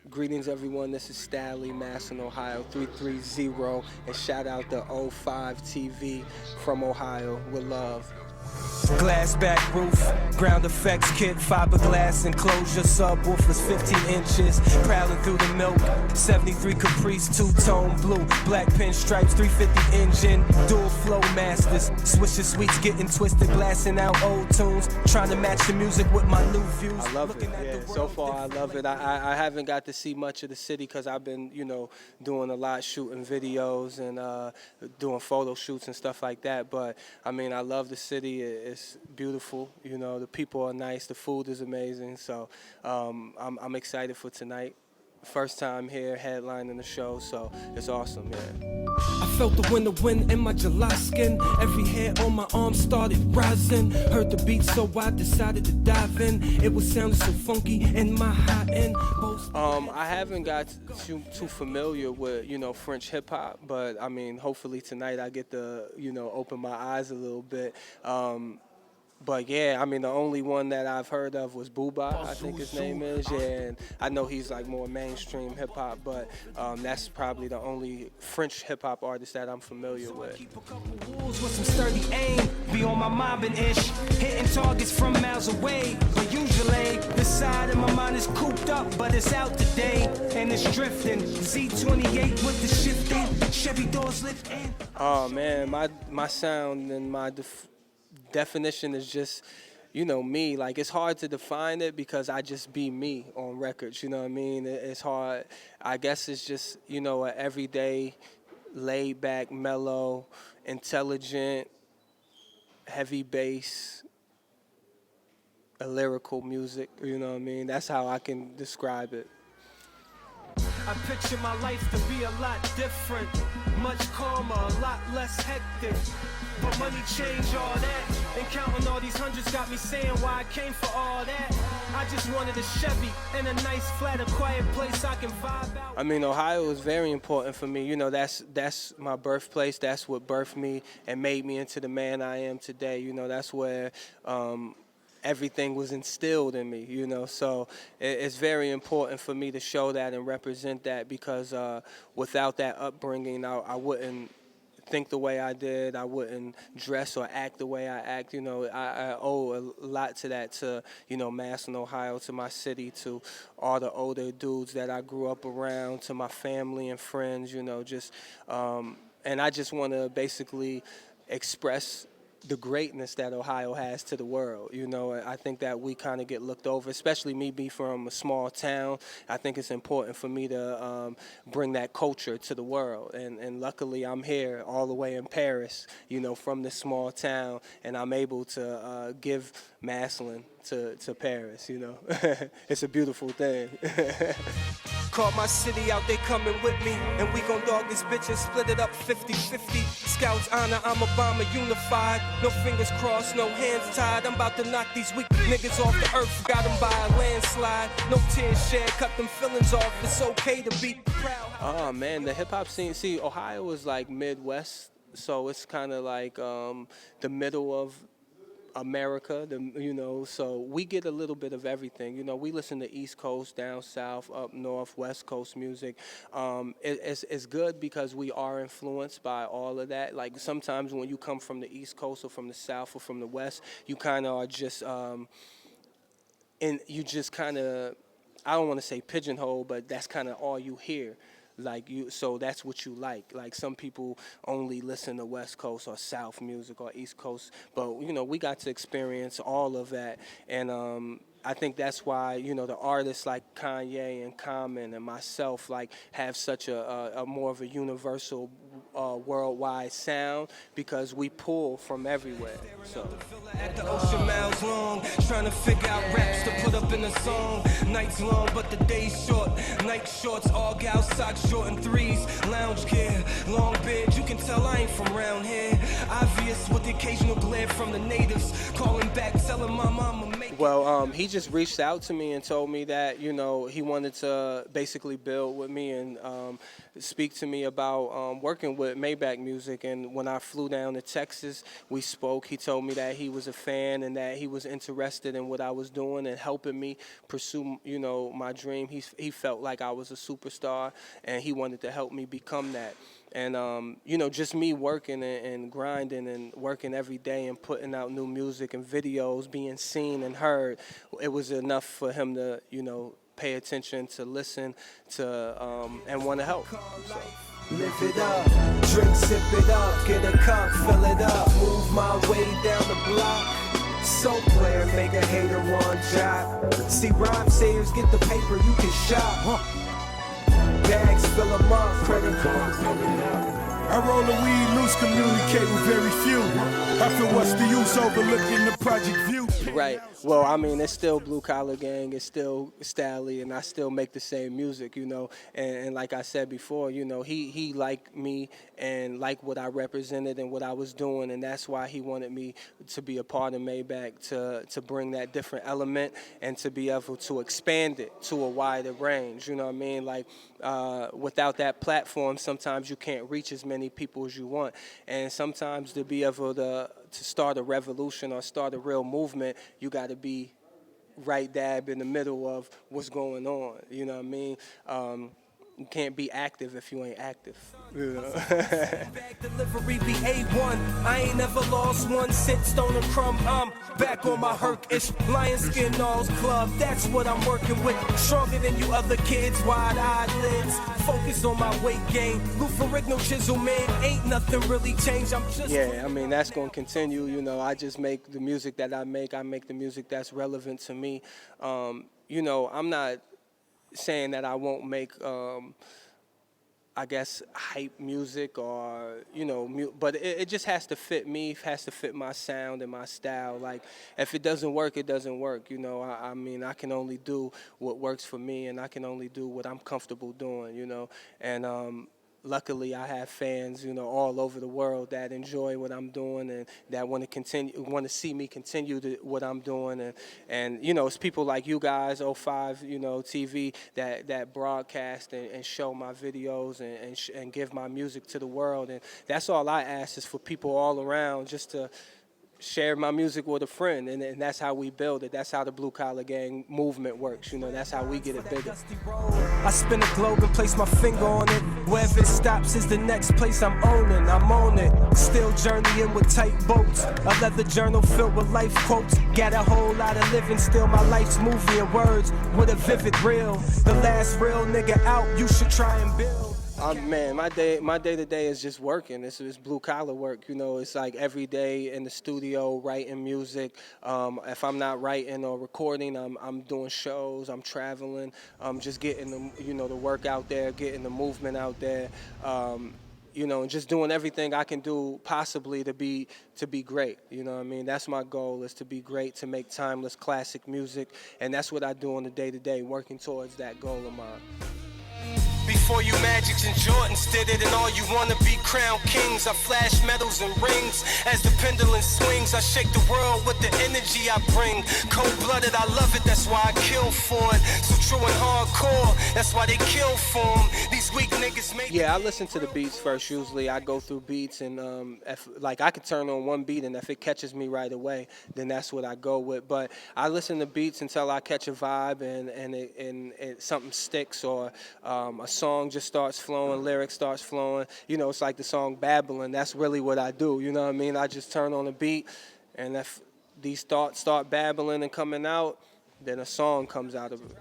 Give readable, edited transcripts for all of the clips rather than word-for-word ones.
Greetings, everyone. This is Stalley, Massillon, Ohio, 330. And shout out to OFive TV from Ohio with love. Glass back roof, ground effects kit, fiberglass enclosure, subwoofers 15 inches, prowling through the milk, 73 Caprice, two-tone blue, black pinstripes, 350 engine, dual flow masters, Swisher Sweets getting twisted, blasting out old tunes, trying to match the music with my new views. I love it, yeah, so far I love it. I haven't got to see much of the city because I've been, doing a lot, shooting videos and doing photo shoots and stuff like that, but I mean, I love the city. It's beautiful, the people are nice, the food is amazing, so I'm excited for tonight. First time here headlining the show, so it's awesome, yeah. I felt the wind in my July skin. Every hair on my arm started rising. Heard the beat, so I decided to dive in. It was sounding so funky in my high end. I haven't got too familiar with, French hip hop, but I mean, hopefully tonight I get to, open my eyes a little bit. But yeah, I mean, the only one that I've heard of was Maybach, I think his name is. Yeah, and I know he's like more mainstream hip hop, but that's probably the only French hip hop artist that I'm familiar with. Keep a couple wolves with some sturdy aim, be on my mobbing-ish, hitting targets from miles away. But usually, the side of my mind is cooped up, but it's out today, and it's drifting. Z28 with the shifting, Chevy doors lift in. Oh man, my sound and my definition is just, me. Like, it's hard to define it because I just be me on records, you know what I mean? It's hard. I guess it's just, an everyday, laid back, mellow, intelligent, heavy bass, a lyrical music, you know what I mean? That's how I can describe it. I picture my life to be a lot different, much calmer, a lot less hectic. But money changed all that, and counting all these hundreds got me saying why I came for all that. I just wanted a Chevy and a nice flat, a quiet place I can vibe out. I mean, Ohio is very important for me. That's my birthplace. That's what birthed me and made me into the man I am today. That's where everything was instilled in me, so it's very important for me to show that and represent that because without that upbringing, I wouldn't think the way I did, I wouldn't dress or act the way I act. I owe a lot to that, to, Massillon, Ohio, to my city, to all the older dudes that I grew up around, to my family and friends, and I just want to basically express the greatness that Ohio has to the world. I think that we kind of get looked over, especially me being from a small town. I think it's important for me to bring that culture to the world. And luckily I'm here all the way in Paris, from this small town, and I'm able to give Massillon to Paris, It's a beautiful thing. Caught my city out, they coming with me, and we gon' dog this bitch and split it up 50-50. Scouts honor, I'm Obama unified. No fingers crossed, no hands tied. I'm about to knock these weak niggas off the earth, got them by a landslide. No tears shed, cut them feelings off. It's okay to be proud. Oh man, the hip hop scene. See, Ohio is like Midwest, so it's kind of like the middle of America, so we get a little bit of everything. We listen to East Coast, down South, up North, West Coast music. It's good because we are influenced by all of that. Like sometimes when you come from the East Coast or from the South or from the West, you kind of are just, you just kind of, I don't want to say pigeonhole, but that's kind of all you hear. So that's what you like. Like some people only listen to West Coast or South music or East Coast, but we got to experience all of that, and I think that's why the artists like Kanye and Common and myself have such a more of a universal worldwide sound because we pull from everywhere. So at the ocean miles long, trying to figure out raps to put up in a song. Nights long, but the day's short. Night shorts, all gal socks, Jordan 3s, lounge gear, long beard. You can tell I ain't from around here. Obvious with the occasional glare from the natives. Calling back, telling my mama. Well, he just reached out to me and told me that, you know, he wanted to basically build with me and speak to me about working with Maybach Music. And when I flew down to Texas, we spoke. He told me that he was a fan and that he was interested in what I was doing and helping me pursue, you know, my dream. He felt like I was a superstar and he wanted to help me become that. And, you know, just me working and grinding and working every day and putting out new music and videos, being seen and heard, it was enough for him to, you know, pay attention, to listen, to and want to help. So. Live it up, drink, sip it up, get a cup, fill it up, move my way down the block. So player, make a hater one job. See rhyme sayers, get the paper, you can shop. Bags, fill them up, credit cards, fill it up. I roll the weed loose, communicate with very few. I feel what's the use overlooking the project view. Right. Well, I mean, it's still Blue Collar Gang, it's still Stalley, and I still make the same music, you know. And like I said before, you know, he liked me and liked what I represented and what I was doing, and that's why he wanted me to be a part of Maybach, to bring that different element and to be able to expand it to a wider range, you know what I mean? Like, without that platform, sometimes you can't reach as many people as you want. And sometimes to be able to start a revolution or start a real movement, you got to be right dab in the middle of what's going on. You know what I mean? You can't be active if you ain't active. You know? Bag delivery be A1. I ain't never lost 1 cent, stone or crumb. I'm back on my Herc-ish lion skin Knowles club. That's what I'm working with. Stronger than you other kids, wide eyelids. Focus on my weight gain. Lutherignal chisel, man. Ain't nothing really changed. I'm just. Yeah, I mean, that's going to continue. You know, I just make the music that I make. I make the music that's relevant to me. You know, I'm not saying that I won't make, I guess, hype music or, you know, but it just has to fit me, has to fit my sound and my style. Like, if it doesn't work, it doesn't work. You know, I mean, I can only do what works for me and I can only do what I'm comfortable doing, you know. And luckily, I have fans, you know, all over the world that enjoy what I'm doing and that want to see me continue what I'm doing. And you know, it's people like you guys, OFive, you know, TV, that broadcast and show my videos and give my music to the world. And that's all I ask is for people all around just to share my music with a friend, and that's how we build it. That's how the Blue Collar Gang movement works. You know, that's how we get it bigger. I spin a globe and place my finger on it. Wherever it stops is the next place I'm owning. I'm on it. Still journeying with tight boats. A leather journal filled with life quotes. Got a whole lot of living, still my life's movie in words with a vivid reel. The last real nigga out, you should try and build. Man, my day to day is just working. It's blue collar work. You know, it's like every day in the studio writing music. If I'm not writing or recording, I'm doing shows. I'm traveling. I'm just getting the work out there, getting the movement out there. You know, and just doing everything I can do possibly to be great. You know what I mean? That's my goal, is to be great, to make timeless classic music, and that's what I do on the day to day, working towards that goal of mine. Before you Magics and Jordans did it, and all you wanna be crown kings. I flash medals and rings as the pendulum swings. I shake the world with the energy I bring. Cold-blooded, I love it, that's why I kill for it. So true and hardcore, that's why they kill for 'em. These weak niggas make. Yeah, I listen to the beats first. Usually, I go through beats, and if I could turn on one beat, and if it catches me right away, then that's what I go with. But I listen to beats until I catch a vibe, and something sticks, or a song just starts flowing, lyrics starts flowing. You know, it's like the song Babylon. That's really what I do. You know what I mean? I just turn on a beat, and if these thoughts start babbling and coming out, then a song comes out of it.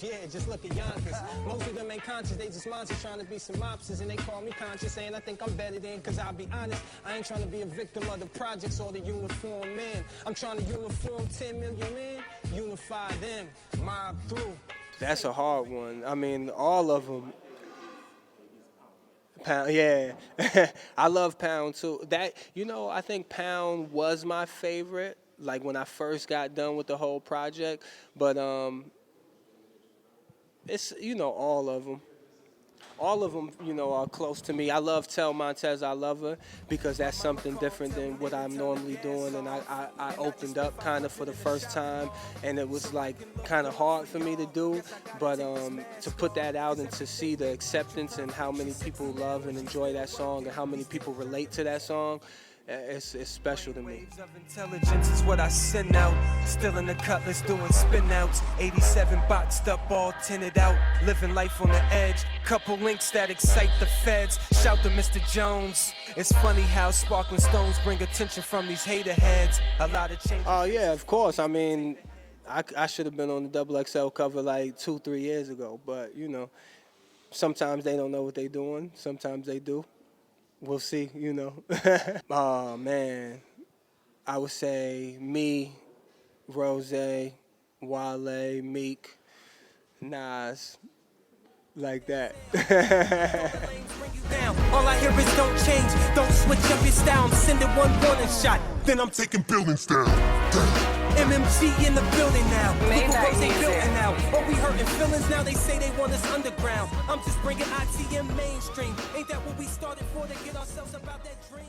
Yeah, just look at Yonkers. Most of them ain't conscious, they just monsters trying to be some mobsters, and they call me conscious, saying I think I'm better than, cause I'll be honest, I ain't trying to be a victim of the projects or the uniform men. I'm trying to uniform 10 million men, unify them, mob through. That's a hard one. I mean, all of them. Pound, yeah. I love Pound too. That, you know, I think Pound was my favorite, like when I first got done with the whole project. But it's, you know, all of them. all of them, you know, are close to me. I love Tell Montez I Love Her because that's something different than what I'm normally doing, and I opened up kind of for the first time, and it was like kind of hard for me to do, but to put that out and to see the acceptance and how many people love and enjoy that song and how many people relate to that song, it's special to me. Waves of intelligence is what I send out. Still in the cutlass doing spin outs. 87 boxed up, all tinted out. Living life on the edge. Couple links that excite the feds. Shout to Mr. Jones. It's funny how sparkling stones bring attention from these hater heads. A lot of change. Oh yeah, of course. I mean, I should have been on the XXL cover like 2-3 years ago, but you know, sometimes they don't know what they're doing. Sometimes they do. We'll see, you know. Oh, man. I would say me, Rose, Wale, Meek, Nas, like that. All I hear is don't change, don't switch up your style. I'm sending one warning shot, then I'm Taking buildings down. MMG in the building now. Maybach They music. building now. Oh, we hurting feelings now. They say they want us underground. I'm just bringing ITM mainstream. Ain't that what we started for? To get ourselves about that dream?